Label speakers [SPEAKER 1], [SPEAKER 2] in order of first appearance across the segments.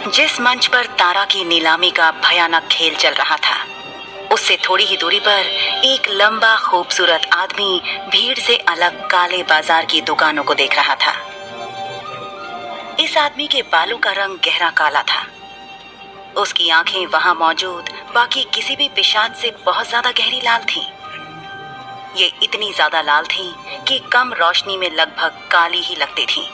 [SPEAKER 1] जिस मंच पर तारा की नीलामी का भयानक खेल चल रहा था, उससे थोड़ी ही दूरी पर एक लंबा खूबसूरत आदमी भीड़ से अलग काले बाजार की दुकानों को देख रहा था। इस आदमी के बालों का रंग गहरा काला था। उसकी आंखें वहां मौजूद बाकी किसी भी पिशाच से बहुत ज्यादा गहरी लाल थीं। ये इतनी ज्यादा लाल थीं कि कम रोशनी में लगभग काली ही लगती थीं,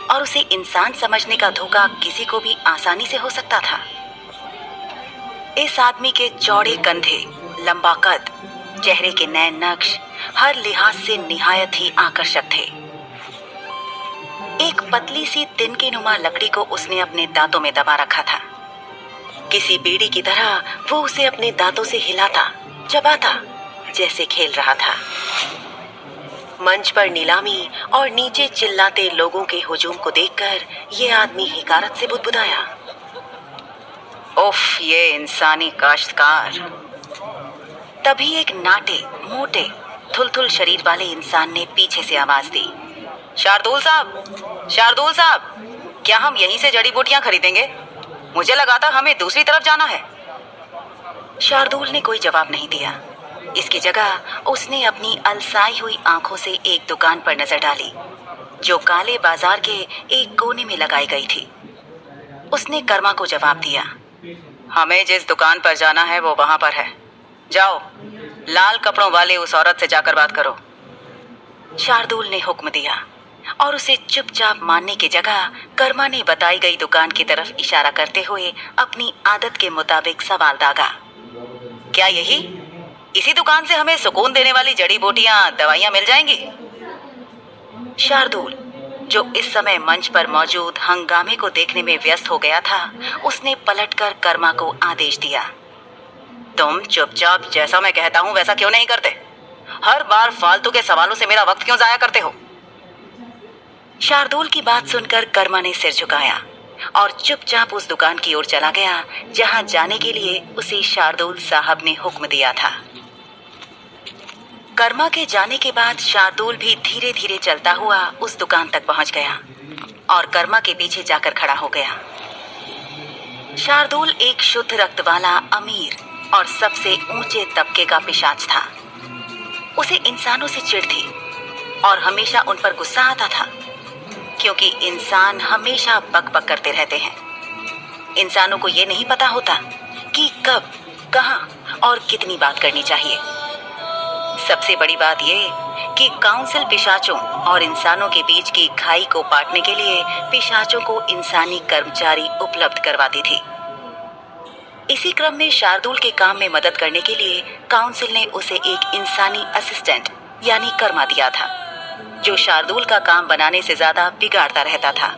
[SPEAKER 1] और उसे इंसान समझने का धोखा किसी को भी आसानी से हो सकता था। इस आदमी के चौड़े कंधे, लंबा कद, चेहरे के नए नक्श हर लिहाज से निहायत ही आकर्षक थे। एक पतली सी तिनके नुमा लकड़ी को उसने अपने दांतों में दबा रखा था। किसी बीड़ी की तरह वो उसे अपने दांतों से हिलाता, चबाता, जैसे खेल रहा था। मंच पर नीलामी और नीचे चिल्लाते लोगों के हुजूम को देखकर यह आदमी हिकारत से बुदबुदाया, उफ, ये इंसानी काश्तकार। तभी एक नाटे, मोटे, थुलथुल शरीर वाले इंसान ने पीछे से आवाज दी, शार्दुल साहब, शार्दुल साहब, क्या हम यहीं से जड़ी बूटियां खरीदेंगे? मुझे लगा था हमें दूसरी तरफ जाना है। शार्दुल ने कोई जवाब नहीं दिया। इसकी जगह उसने अपनी अलसाई हुई आंखों से एक दुकान पर नजर डाली, जो काले बाजार के एक कोने में लगाई गई थी। उसने कर्मा को जवाब दिया, हमें जिस दुकान पर जाना है वो वहां पर है। जाओ, लाल कपड़ों वाले उस औरत से जाकर बात करो। शार्दुल ने हुक्म दिया और उसे चुपचाप मानने की जगह कर्मा ने बताई गई दुकान की तरफ इशारा करते हुए अपनी आदत के मुताबिक सवाल दागा, क्या इसी दुकान से हमें सुकून देने वाली जड़ी बूटियां, दवाइयां मिल जाएंगी? शार्दुल, जो इस समय मंच पर मौजूद हंगामे को देखने में व्यस्त हो गया था, उसने पलटकर कर्मा को आदेश दिया, तुम चुपचाप जैसा मैं कहता हूं वैसा क्यों नहीं करते? हर बार फालतू के सवालों से मेरा वक्त क्यों जाया करते हो? शार्दुल की बात सुनकर कर्मा ने सिर झुकाया और चुपचाप उस दुकान की ओर चला गया जहां जाने के लिए उसे शार्दुल साहब ने हुक्म दिया था। कर्मा के जाने के बाद शार्दुल भी धीरे धीरे चलता हुआ उस दुकान तक पहुंच गया और कर्मा के पीछे जाकर खड़ा हो गया। शार्दुल एक शुद्ध रक्त वाला, अमीर और सबसे ऊंचे तबके का पिशाच था। उसे इंसानों से चिढ़ थी और हमेशा उन पर गुस्सा आता था, क्योंकि इंसान हमेशा बक-बक करते रहते हैं। इंसानों को ये नहीं पता होता कि कब, कहां और कितनी बात करनी चाहिए। सबसे बड़ी बात ये कि काउंसिल पिशाचों और इंसानों के बीच की खाई को पाटने के लिए पिशाचों को इंसानी कर्मचारी उपलब्ध करवाती थी। इसी क्रम में शार्दुल के काम में मदद करने के लिए काउंसिल ने उसे एक इंसानी असिस्टेंट यानी कर्मा दिया था, जो शार्दुल का काम बनाने से ज्यादा बिगाड़ता रहता था।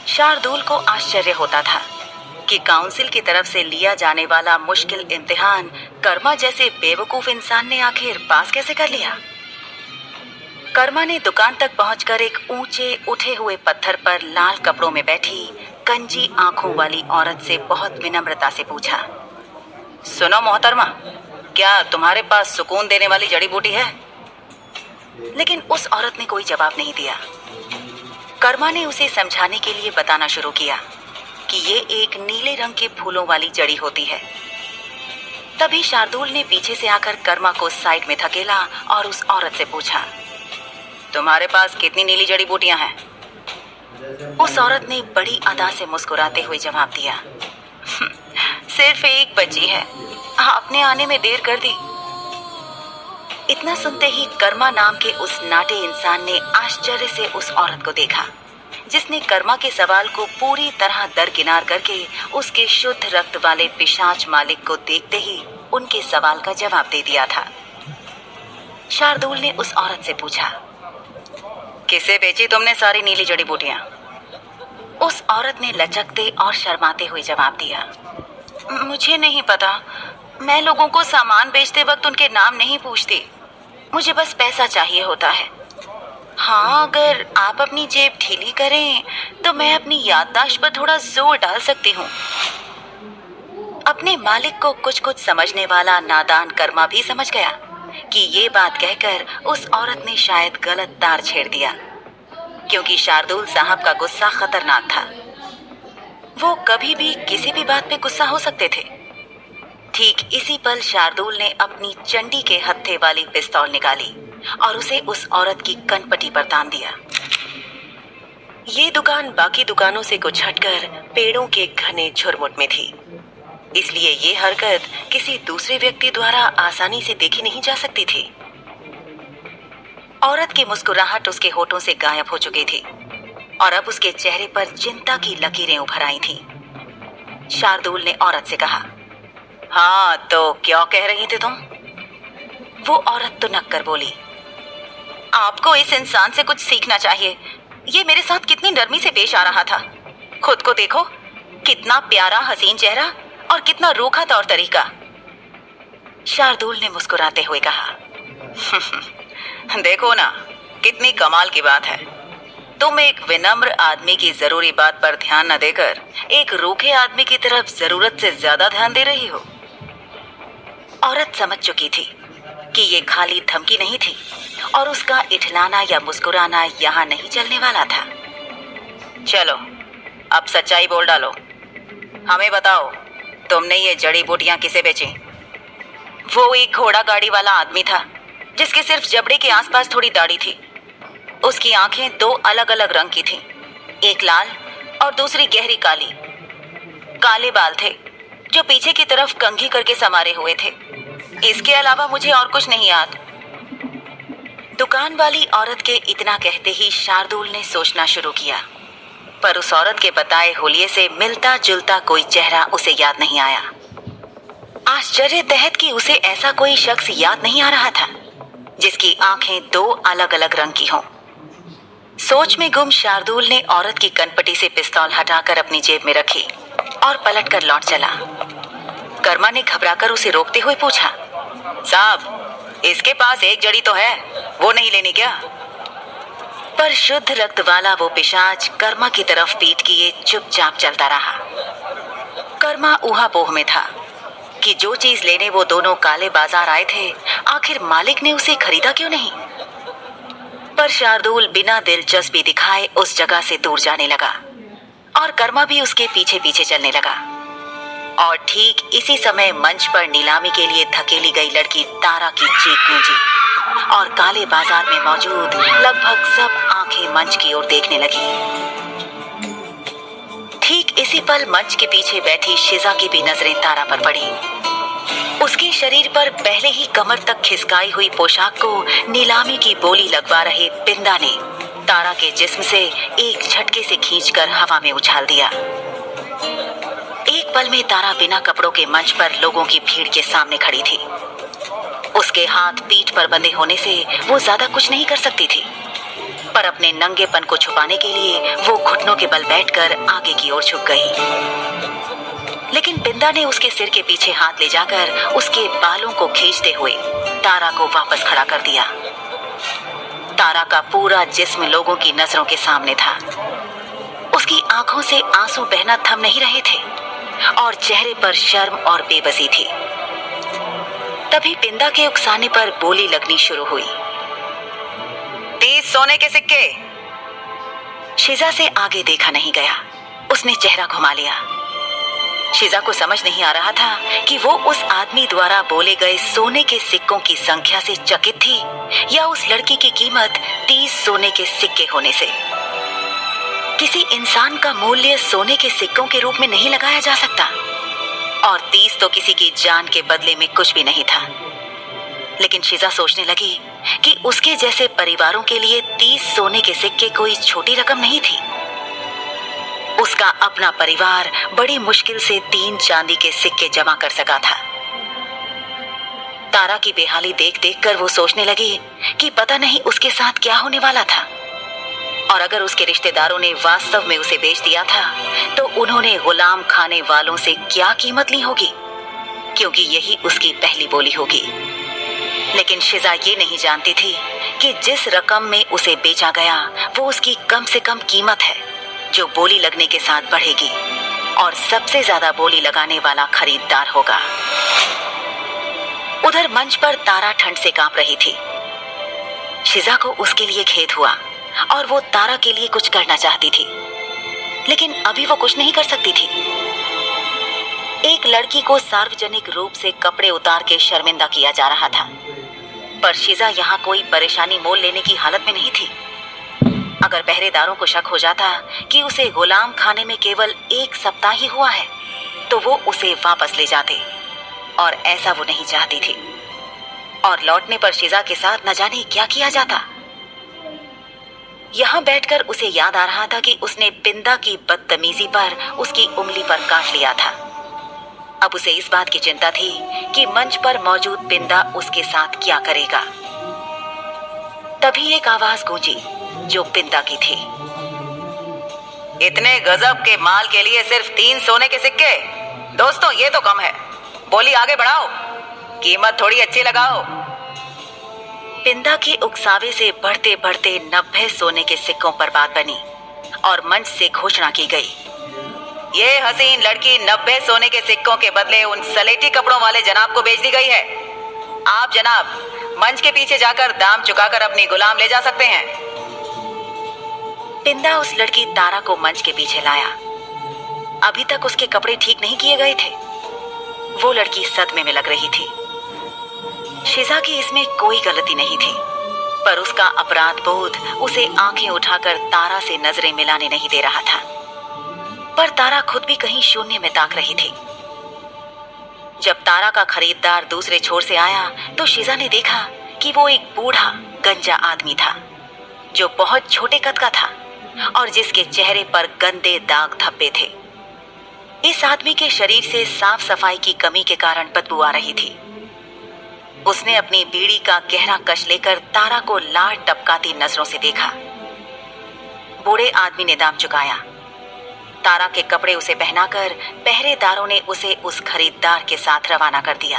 [SPEAKER 1] शार्दुल को आश्चर्य होता था कि काउंसिल की तरफ से लिया जाने वाला मुश्किल इम्तिहान कर्मा जैसे बेवकूफ इंसान ने आखिर पास कैसे कर लिया। कर्मा ने दुकान तक पहुंचकर एक ऊंचे उठे हुए पत्थर पर लाल कपड़ों में बैठी कंजी आंखों वाली औरत से बहुत विनम्रता से पूछा, सुनो मोहतरमा, क्या तुम्हारे पास सुकून देने वाली जड़ी बूटी है? लेकिन उस औरत ने कोई जवाब नहीं दिया। कर्मा ने उसे समझाने के लिए बताना शुरू किया कि ये एक नीले रंग के फूलों वाली जड़ी होती है। तभी शार्दुल ने पीछे से आकर कर्मा को साइड में धकेला और उस औरत से पूछा, तुम्हारे पास कितनी नीली जड़ी बूटियां हैं? उस औरत ने बड़ी अदा से मुस्कुराते हुए जवाब दिया, सिर्फ एक बची है, आपने आने में देर कर दी। इतना सुनते ही कर्मा नाम के उस नाटे इंसान ने आश्चर्य से उस औरत को देखा, जिसने कर्मा के सवाल को पूरी तरह दरकिनार करके उसके शुद्ध रक्त वाले पिशाच मालिक को देखते ही उनके सवाल का जवाब दे दिया था। शार्दुल ने उस औरत से पूछा, किसे बेची तुमने सारी नीली जड़ी बूटियां? उस औरत ने लचकते और शर्माते हुए जवाब दिया, मुझे नहीं पता, मैं लोगों को सामान बेचते वक्त उनके नाम नहीं पूछती, मुझे बस पैसा चाहिए होता है। हाँ, अगर आप अपनी जेब ढीली करें तो मैं अपनी याददाश्त पर थोड़ा जोर डाल सकती हूँ। अपने मालिक को कुछ कुछ समझने वाला नादान कर्मा भी समझ गया कि ये बात कहकर उस औरत ने शायद गलत तार छेड़ दिया, क्योंकि शार्दुल साहब का गुस्सा खतरनाक था। वो कभी भी किसी भी बात पे गुस्सा हो सकते थे। ठीक इसी पल शार्दुल ने अपनी चंडी के हत्थे वाली पिस्तौल निकाली और उसे उस औरत की कनपटी पर तान दिया। ये दुकान बाकी दुकानों से कुछ हटकर पेड़ों के घने झुरमुट में थी, इसलिए ये हरकत किसी दूसरे व्यक्ति द्वारा आसानी से देखी नहीं जा सकती थी। औरत की मुस्कुराहट उसके होठों से गायब हो चुकी थी और अब उसके चेहरे पर चिंता की लकीरें उभर आई थीं। शार्दुल ने औरत से कहा, हाँ तो क्या कह रही थी तुम? वो औरत तुनक कर बोली, आपको इस इंसान से कुछ सीखना चाहिए। ये मेरे साथ कितनी नरमी से पेश आ रहा था। खुद को देखो, कितना प्यारा हसीन चेहरा और कितना रूखा तौर तरीका। शार्दुल ने मुस्कुराते हुए कहा, देखो ना, कितनी कमाल की बात है। तुम एक विनम्र आदमी की जरूरी बात पर ध्यान न देकर एक रूखे आदमी की तरफ जरूरत से ज्यादा ध्यान दे रही हो। औरत समझ चुकी थी कि ये खाली धमकी नहीं थी और उसका इठलाना या मुस्कुराना यहाँ नहीं चलने वाला था। चलो अब सच्चाई बोल डालो, हमें बताओ, तुमने ये जड़ी बूटियां किसे बेची? वो एक घोड़ा गाड़ी वाला आदमी था जिसके सिर्फ जबड़े के आसपास थोड़ी दाढ़ी थी। उसकी आंखें दो अलग अलग रंग की थीं, एक लाल और दूसरी गहरी काली। काले बाल थे जो पीछे की तरफ कंघी करके समारे हुए थे। इसके अलावा मुझे और कुछ नहीं याद। दुकान वाली औरत के इतना कहते ही शार्दुल ने सोचना शुरू किया, पर उस औरत के बताए हुलिये से मिलता जुलता कोई चेहरा उसे याद नहीं आया। आश्चर्य तहत कि उसे ऐसा कोई शख्स याद नहीं आ रहा था जिसकी आंखें दो अलग अलग रंग की हों। सोच में गुम शार्दुल ने औरत की कनपटी से पिस्तौल हटाकर अपनी जेब में रखी और पलटकर लौट चला। कर्मा ने घबराकर उसे रोकते हुए पूछा, साहब, इसके पास एक जड़ी तो है, वो नहीं लेनी क्या? पर शुद्ध रक्त वाला वो पिशाच कर्मा की तरफ पीठ किए चुपचाप चलता रहा। कर्मा ऊहापोह में था कि जो चीज लेने वो दोनों काले बाजार आए थे, आखिर मालिक ने उसे खरीदा क्यों नहीं? पर शार्दुल बिना दिलचस्पी दिखाए उस जगह से दूर जाने लगा और कर्मा भी उसके पीछे पीछे चलने लगा। और ठीक इसी समय मंच पर नीलामी के लिए धकेली गई लड़की तारा की चीख गूंजी और काले बाजार में मौजूद लगभग सब आंखें मंच की ओर देखने लगी। ठीक इसी पल मंच के पीछे बैठी शिजा की भी नजरें तारा पर पड़ी। उसके शरीर पर पहले ही कमर तक खिसकाई हुई पोशाक को नीलामी की बोली लगवा रहे पिंदा ने तारा के जिस्म से एक झटके से खींचकर हवा में उछाल दिया। एक पल में तारा बिना कपड़ों के मंच पर लोगों की भीड़ के सामने खड़ी थी। उसके हाथ पीठ पर बंधे होने से वो ज्यादा कुछ नहीं कर सकती थी, पर अपने नंगेपन को छुपाने के लिए वो घुटनों के बल बैठकर आगे की ओर झुक गई। लेकिन पिंदा ने उसके सिर के पीछे हाथ ले जाकर उसके बालों को खींचते हुए तारा को वापस खड़ा कर दिया। तारा का पूरा जिस्म लोगों की नजरों के सामने था। उसकी आंखों से आंसू बहना थम नहीं रहे थे और चेहरे पर शर्म और बेबसी थी। तभी पिंदा के उकसाने पर बोली लगनी शुरू हुई, 30 सोने के सिक्के। शिजा से आगे देखा नहीं गया, उसने चेहरा घुमा लिया। शिजा को समझ नहीं आ रहा था कि वो उस आदमी द्वारा बोले गए सोने के सिक्कों की संख्या से चकित थी या उस लड़की की कीमत 30 सोने के सिक्के होने से। किसी इंसान का मूल्य सोने के सिक्कों के रूप में नहीं लगाया जा सकता और 30 तो किसी की जान के बदले में कुछ भी नहीं था। लेकिन शिजा सोचने लगी कि उसके जैसे परिवारों के लिए 30 सोने के सिक्के कोई छोटी रकम नहीं थी। उसका अपना परिवार बड़ी मुश्किल से 3 चांदी के सिक्के जमा कर सका था। तारा की बेहाली देख देख कर वो सोचने लगी कि पता नहीं उसके साथ क्या होने वाला था, और अगर उसके रिश्तेदारों ने वास्तव में उसे बेच दिया था तो उन्होंने गुलाम खाने वालों से क्या कीमत ली होगी, क्योंकि यही उसकी पहली बोली होगी। लेकिन शिजा ये नहीं जानती थी कि जिस रकम में उसे बेचा गया वो उसकी कम से कम कीमत है जो बोली लगने के साथ बढ़ेगी और सबसे ज्यादा बोली लगाने वाला खरीदार होगा। उधर मंच पर तारा ठंड से कांप रही थी। शिजा को उसके लिए खेद हुआ और वो तारा के लिए कुछ करना चाहती थी, लेकिन अभी वो कुछ नहीं कर सकती थी। एक लड़की को सार्वजनिक रूप से कपड़े उतार के शर्मिंदा किया जा रहा था, पर शीजा यहाँ कोई परेशानी मोल लेने की हालत में नहीं थी। अगर पहरेदारों को शक हो जाता कि उसे गुलाम खाने में केवल 1 सप्ताह ही हुआ है, तो वो उसे वापस ले जाते, और ऐसा वो नहीं चाहती थी। और लौटने पर शीजा के साथ न जाने क्या किया जाता। यहाँ बैठकर उसे याद आ रहा था कि उसने पिंदा की बदतमीजी पर उसकी उंगली पर काट लिया था। अब उसे इस बात की चिंता थी कि मंच पर मौजूद पिंदा उसके साथ क्या करेगा। तभी एक आवाज गूंजी जो पिंदा की थी। इतने गजब के माल के लिए सिर्फ 3 सोने के सिक्के? दोस्तों, ये तो कम है। बोली आगे बढ़ाओ, कीमत थोड़ी अच्छी लगाओ। पिंदा के उकसावे से बढ़ते बढ़ते 90 सोने के सिक्कों पर बात बनी और मंच से घोषणा की गई, ये हसीन लड़की 90 सोने के सिक्कों के बदले उन सलेटी कपड़ों वाले जनाब को बेच दी गई है। आप जनाब मंच के पीछे जाकर दाम चुकाकर अपनी गुलाम ले जा सकते हैं। पिंदा उस लड़की तारा को मंच के पीछे लाया। अभी तक उसके कपड़े ठीक नहीं किए गए थे। वो लड़की सदमे में लग रही थी। शीजा की इसमें कोई गलती नहीं थी, पर उसका अपराध बोध उसे आंखें उठाकर तारा से नजरें मिलाने नहीं दे रहा था। पर तारा खुद भी कहीं शून्य में ताक रही थी। जब तारा का खरीदार दूसरे छोर से आया तो शीजा ने देखा कि वो एक बूढ़ा गंजा आदमी था, जो बहुत छोटे कद का था और जिसके चेहरे पर गंदे दाग धब्बे थे। इस आदमी के शरीर से साफ सफाई की कमी के कारण बदबू आ रही थी। उसने अपनी बीड़ी का गहरा कश लेकर तारा को लार टपकाती नजरों से देखा। बूढ़े आदमी ने दाम चुकाया। तारा के कपड़े उसे पहनाकर पहरेदारों ने उसे उस खरीदार के साथ रवाना कर दिया।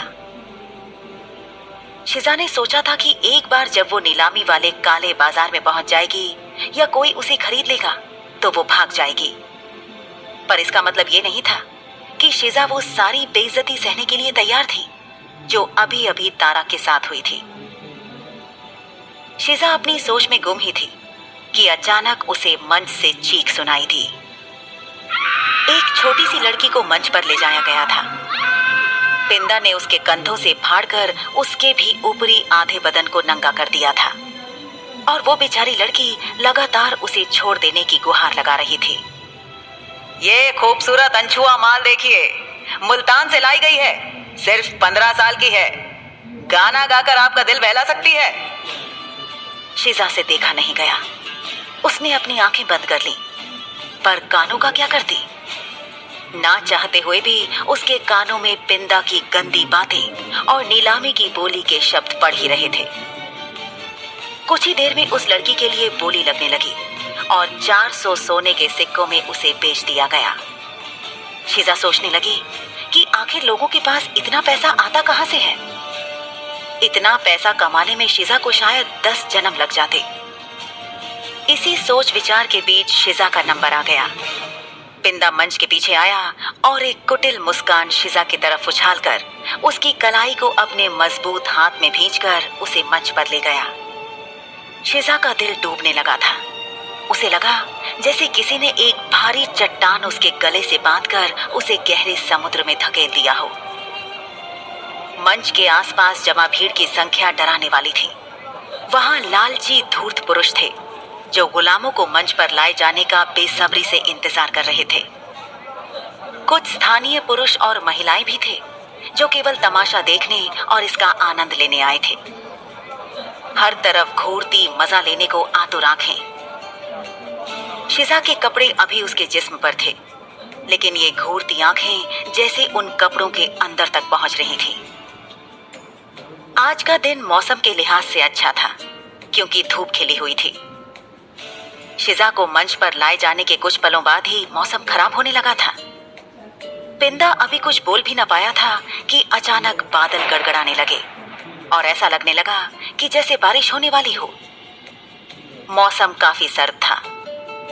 [SPEAKER 1] शीजा ने सोचा था कि एक बार जब वो नीलामी वाले काले बाजार में पहुंच जाएगी या कोई उसे खरीद लेगा तो वो भाग जाएगी। पर इसका मतलब ये नहीं था कि शीजा वो सारी बेइज्जती सहने के लिए तैयार थी जो अभी अभी तारा के साथ हुई थी। शीजा अपनी सोच में गुम ही थी कि अचानक उसे मंच से चीख सुनाई दी। एक छोटी सी लड़की को मंच पर ले जाया गया था। पिंदा ने उसके कंधों से फाड़कर उसके भी ऊपरी आधे बदन को नंगा कर दिया था और वो बेचारी लड़की लगातार उसे छोड़ देने की गुहार लगा रही थी। ये खूबसूरत अनछुआ माल देखिए, मुल्तान से लाई गई है, सिर्फ 15 साल की है, गाना गाकर आपका दिल बहला सकती है। शीजा से देखा नहीं गया। उसने अपनी आंखें बंद कर ली, पर कानों का क्या करती? ना चाहते हुए भी उसके कानों में पिंदा की गंदी बातें और नीलामी की बोली के शब्द पड़ ही रहे थे। कुछ ही देर में उस लड़की के लिए बोली लगने लगी और 400 सोने के सिक्कों में उसे बेच दिया गया। शीजा सोचने लगी कि आखिर लोगों के पास इतना पैसा आता कहां से है। इतना पैसा कमाने में शीजा को शायद 10 जन्म लग जाते। इसी सोच विचार के बीच शीजा का नंबर आ गया। पिंदा मंच के पीछे आया और एक कुटिल मुस्कान शीजा की तरफ उछालकर उसकी कलाई को अपने मजबूत हाथ में भींचकर उसे मंच पर ले गया। शीजा का दिल डूबने लगा था। उसे लगा जैसे किसी ने एक भारी चट्टान उसके गले से बांधकर उसे गहरे समुद्र में धकेल दिया हो। मंच के आसपास जमा भीड़ की संख्या डराने वाली थी। वहां लालची धूर्त पुरुष थे जो गुलामों को मंच पर लाए जाने का बेसब्री से इंतजार कर रहे थे। कुछ स्थानीय पुरुष और महिलाएं भी थे जो केवल तमाशा देखने और इसका आनंद लेने आए थे। हर तरफ घूरती मजा लेने को आतुर आंखें। शीजा के कपड़े अभी उसके जिस्म पर थे, लेकिन ये घूरती आंखें जैसे उन कपड़ों के अंदर तक पहुंच रही थीं। आज का दिन मौसम के लिहाज से अच्छा था क्योंकि धूप खिली हुई थी। शीजा को मंच पर लाए जाने के कुछ पलों बाद ही मौसम खराब होने लगा था। पिंदा अभी कुछ बोल भी न पाया था कि अचानक बादल गड़गड़ाने लगे और ऐसा लगने लगा कि जैसे बारिश होने वाली हो। मौसम काफी सर्द था,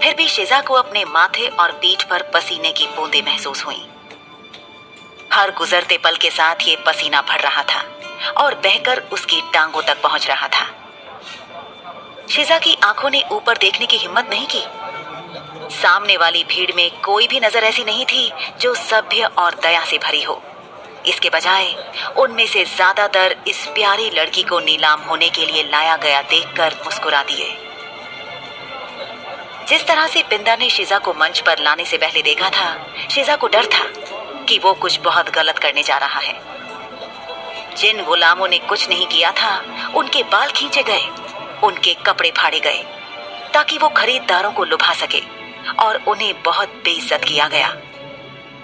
[SPEAKER 1] फिर भी शीजा को अपने माथे और पीठ पर पसीने की बूंदें महसूस हुईं। हर गुजरते पल के साथ ये पसीना भर रहा था और बहकर उसकी टांगों तक पहुंच रहा था। शीजा की आंखों ने ऊपर देखने की हिम्मत नहीं की। सामने वाली भीड़ में कोई भी नजर ऐसी नहीं थी जो सभ्य और दया से भरी हो। इसके बजाय उनमें से ज्यादातर इस प्यारी लड़की को नीलाम होने के लिए लाया गया देखकर मुस्कुरा दिए। जिस तरह से पिंदा ने शिजा को मंच पर लाने से पहले देखा था, शिजा को डर था कि वो कुछ बहुत गलत करने जा रहा है। जिन गुलामों ने कुछ नहीं किया था, उनके बाल खींचे गए, उनके कपड़े फाड़े गए ताकि वो खरीदारों को लुभा सके, और उन्हें बहुत बेइज्जत किया गया।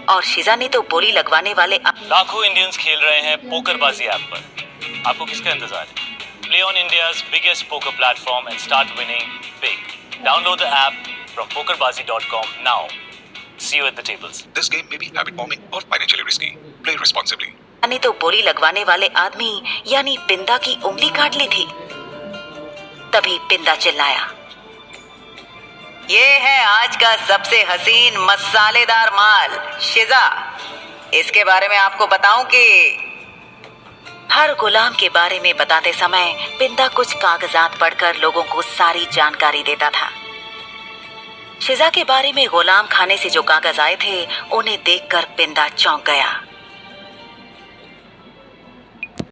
[SPEAKER 1] और शिजा ने तो बोली लगवाने वाले
[SPEAKER 2] लाखों इंडियंस खेल रहे हैं पोकरबाजी ऐप पर। आपको किसका इंतजार है? Play on India's biggest poker platform and start winning big. Download the app from pokerbazi.com now. See you at the tables.
[SPEAKER 3] This game may be habit forming or financially risky. Play responsibly.
[SPEAKER 1] ने तो बोली लगवाने वाले आदमी यानी पिंदा की उंगली काट ली थी। तभी पिंदा चिल्लाया, ये है आज का सबसे हसीन मसालेदार माल, शिजा। इसके बारे में आपको बताऊं कि हर गुलाम के बारे में बताते समय पिंदा कुछ कागजात पढ़कर लोगों को सारी जानकारी देता था। शिजा के बारे में गुलाम खाने से जो कागज आए थे, उन्हें देखकर पिंदा चौंक गया।